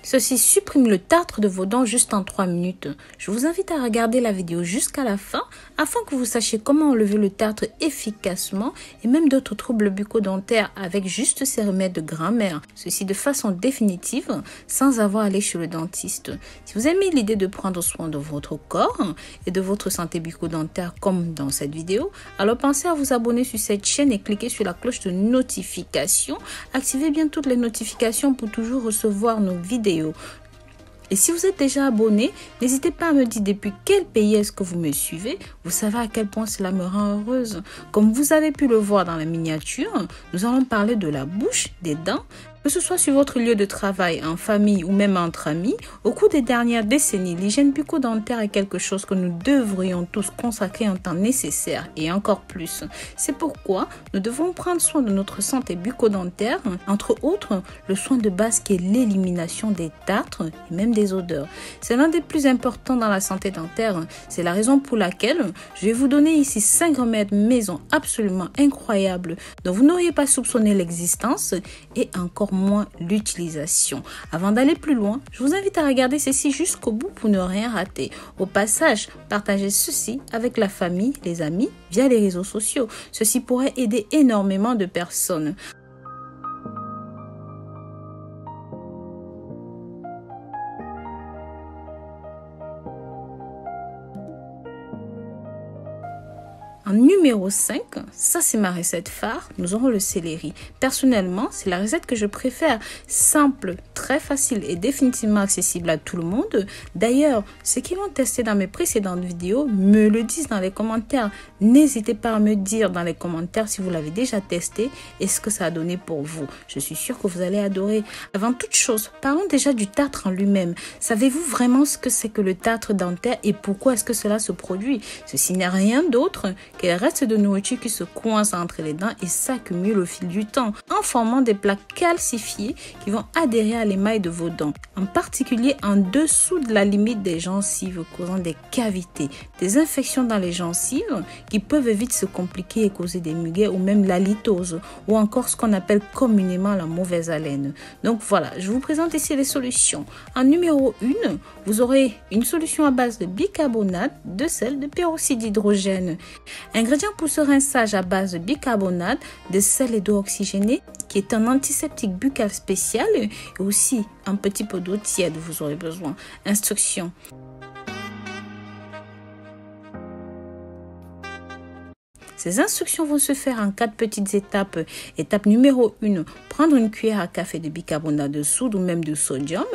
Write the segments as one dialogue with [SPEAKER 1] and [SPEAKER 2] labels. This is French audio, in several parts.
[SPEAKER 1] Ceci supprime le tartre de vos dents juste en 3 minutes. Je vous invite à regarder la vidéo jusqu'à la fin afin que vous sachiez comment enlever le tartre efficacement et même d'autres troubles bucco-dentaires avec juste ces remèdes de grand-mère. Ceci de façon définitive sans avoir à aller chez le dentiste. Si vous aimez l'idée de prendre soin de votre corps et de votre santé bucco-dentaire comme dans cette vidéo, alors pensez à vous abonner sur cette chaîne et cliquez sur la cloche de notification. Activez bien toutes les notifications pour toujours recevoir nos vidéos. Et si vous êtes déjà abonné, n'hésitez pas à me dire depuis quel pays est-ce que vous me suivez. Vous savez à quel point cela me rend heureuse. Comme vous avez pu le voir dans la miniature, nous allons parler de la bouche, des dents. Que ce soit sur votre lieu de travail, en famille ou même entre amis, au cours des dernières décennies, l'hygiène bucco-dentaire est quelque chose que nous devrions tous consacrer un temps nécessaire et encore plus. C'est pourquoi nous devons prendre soin de notre santé bucco-dentaire, entre autres le soin de base qui est l'élimination des tartres et même des odeurs. C'est l'un des plus importants dans la santé dentaire. C'est la raison pour laquelle je vais vous donner ici 5 remèdes maison absolument incroyables dont vous n'auriez pas soupçonné l'existence et encore moins l'utilisation. Avant d'aller plus loin, je vous invite à regarder ceci jusqu'au bout pour ne rien rater. Au passage, partagez ceci avec la famille, les amis, via les réseaux sociaux. Ceci pourrait aider énormément de personnes. En numéro 5, ça c'est ma recette phare, nous aurons le céleri. Personnellement, c'est la recette que je préfère, simple, très facile et définitivement accessible à tout le monde. D'ailleurs, ceux qui l'ont testé dans mes précédentes vidéos me le disent dans les commentaires. N'hésitez pas à me dire dans les commentaires si vous l'avez déjà testé et ce que ça a donné pour vous. Je suis sûre que vous allez adorer. Avant toute chose, parlons déjà du tartre en lui-même. Savez-vous vraiment ce que c'est que le tartre dentaire et pourquoi est-ce que cela se produit? Ceci n'est rien d'autre qu'elle reste de nourriture qui se coince entre les dents et s'accumule au fil du temps en formant des plaques calcifiées qui vont adhérer à l'émail de vos dents, en particulier en dessous de la limite des gencives, causant des cavités, des infections dans les gencives qui peuvent vite se compliquer et causer des muguets ou même la litose ou encore ce qu'on appelle communément la mauvaise haleine. Donc voilà, je vous présente ici les solutions. En numéro 1, vous aurez une solution à base de bicarbonate, de sel, de peroxyde d'hydrogène. Ingrédients pour ce rinçage à base de bicarbonate, de sel et d'eau oxygénée, qui est un antiseptique buccal spécial et aussi un petit peu d'eau tiède, vous aurez besoin. Instructions. Ces instructions vont se faire en 4 petites étapes. Étape numéro 1, prendre une cuillère à café de bicarbonate de soude ou même de sodium.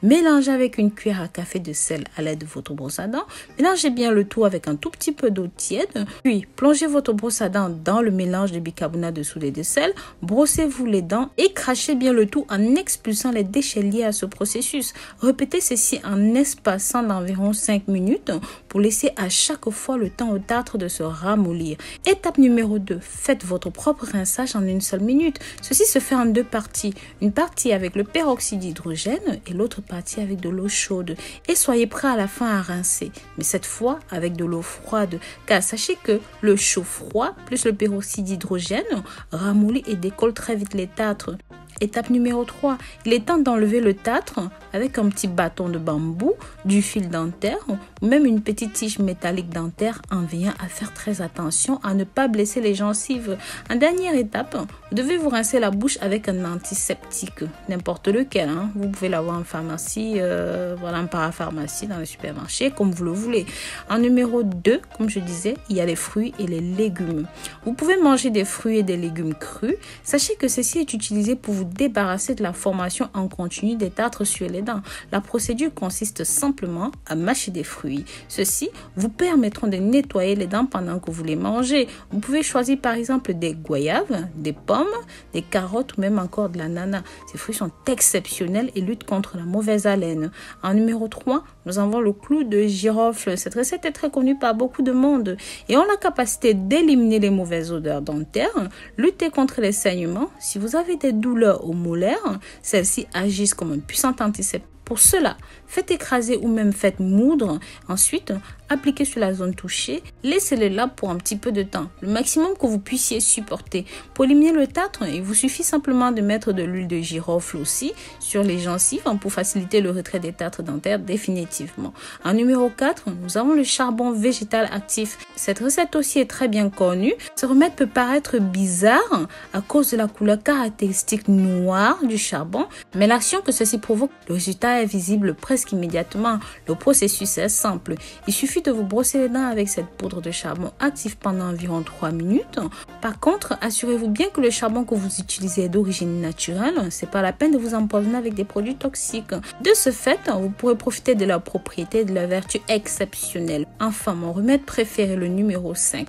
[SPEAKER 1] Mélanger avec une cuillère à café de sel à l'aide de votre brosse à dents. Mélangez bien le tout avec un tout petit peu d'eau tiède. Puis, plongez votre brosse à dents dans le mélange de bicarbonate de soude et de sel. Brossez-vous les dents et crachez bien le tout en expulsant les déchets liés à ce processus. Répétez ceci en espaçant d'environ 5 minutes pour laisser à chaque fois le temps au tartre de se ramollir. Étape numéro 2, faites votre propre rinçage en une seule minute. Ceci se fait en 2 parties. Une partie avec le peroxyde d'hydrogène et l'autre partie avec de l'eau chaude. Et soyez prêts à la fin à rincer, mais cette fois avec de l'eau froide. Car sachez que le chaud froid plus le peroxyde d'hydrogène ramollit et décolle très vite les tartres. Étape numéro 3, il est temps d'enlever le tartre avec un petit bâton de bambou, du fil dentaire ou même une petite tige métallique dentaire en veillant à faire très attention à ne pas blesser les gencives. En dernière étape, vous devez vous rincer la bouche avec un antiseptique, n'importe lequel. Vous pouvez l'avoir en pharmacie, en parapharmacie, dans le supermarché, comme vous le voulez. En numéro 2, comme je disais, il y a les fruits et les légumes. Vous pouvez manger des fruits et des légumes crus. Sachez que ceci est utilisé pour vous débarrasser de la formation en continu des tartres sur les dents. La procédure consiste simplement à mâcher des fruits. Ceux-ci vous permettront de nettoyer les dents pendant que vous les mangez. Vous pouvez choisir par exemple des goyaves, des pommes, des carottes ou même encore de l'ananas. Ces fruits sont exceptionnels et luttent contre la mauvaise haleine. En numéro 3, nous avons le clou de girofle. Cette recette est très connue par beaucoup de monde et ont la capacité d'éliminer les mauvaises odeurs dentaires, lutter contre les saignements. Si vous avez des douleurs aux molaires, celles-ci agissent comme un puissant antiseptique. Pour cela, faites écraser ou même faites moudre. Ensuite, appliquez sur la zone touchée, laissez-le là pour un petit peu de temps, le maximum que vous puissiez supporter. Pour éliminer le tartre, il vous suffit simplement de mettre de l'huile de girofle aussi sur les gencives pour faciliter le retrait des tartres dentaires définitivement. En numéro 4, nous avons le charbon végétal actif. Cette recette aussi est très bien connue. Ce remède peut paraître bizarre à cause de la couleur caractéristique noire du charbon, mais l'action que ceci provoque, le résultat est visible presque immédiatement. Le processus est simple. Il suffit de vous brosser les dents avec cette poudre de charbon actif pendant environ 3 minutes. Par contre, assurez-vous bien que le charbon que vous utilisez est d'origine naturelle. C'est pas la peine de vous empoisonner avec des produits toxiques. De ce fait, vous pourrez profiter de leurs propriétés et de leurs vertus exceptionnelles. Enfin, mon remède préféré, le numéro 5.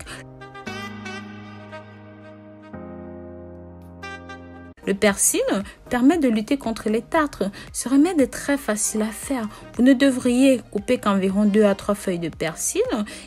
[SPEAKER 1] Le persil permet de lutter contre les tartres. Ce remède est très facile à faire. Vous ne devriez couper qu'environ 2 à 3 feuilles de persil.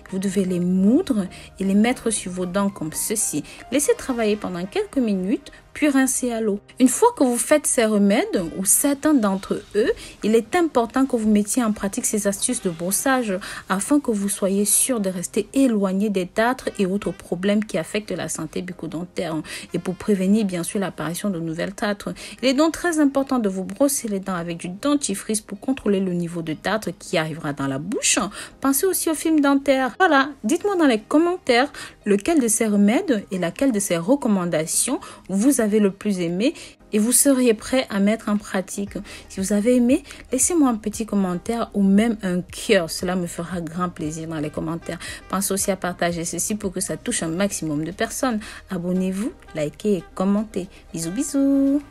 [SPEAKER 1] Vous devez les moudre et les mettre sur vos dents comme ceci. Laissez travailler pendant quelques minutes, puis rincer à l'eau. Une fois que vous faites ces remèdes, ou certains d'entre eux, il est important que vous mettiez en pratique ces astuces de brossage afin que vous soyez sûr de rester éloigné des tartres et autres problèmes qui affectent la santé bucco-dentaire et pour prévenir bien sûr l'apparition de nouvelles tartres. Il est donc très important de vous brosser les dents avec du dentifrice pour contrôler le niveau de tartre qui arrivera dans la bouche. Pensez aussi au film dentaire. Voilà, dites-moi dans les commentaires lequel de ces remèdes et laquelle de ces recommandations vous avez le plus aimé et vous seriez prêt à mettre en pratique. Si vous avez aimé, laissez-moi un petit commentaire ou même un cœur. Cela me fera grand plaisir dans les commentaires. Pensez aussi à partager ceci pour que ça touche un maximum de personnes. Abonnez-vous, likez et commentez. Bisous, bisous.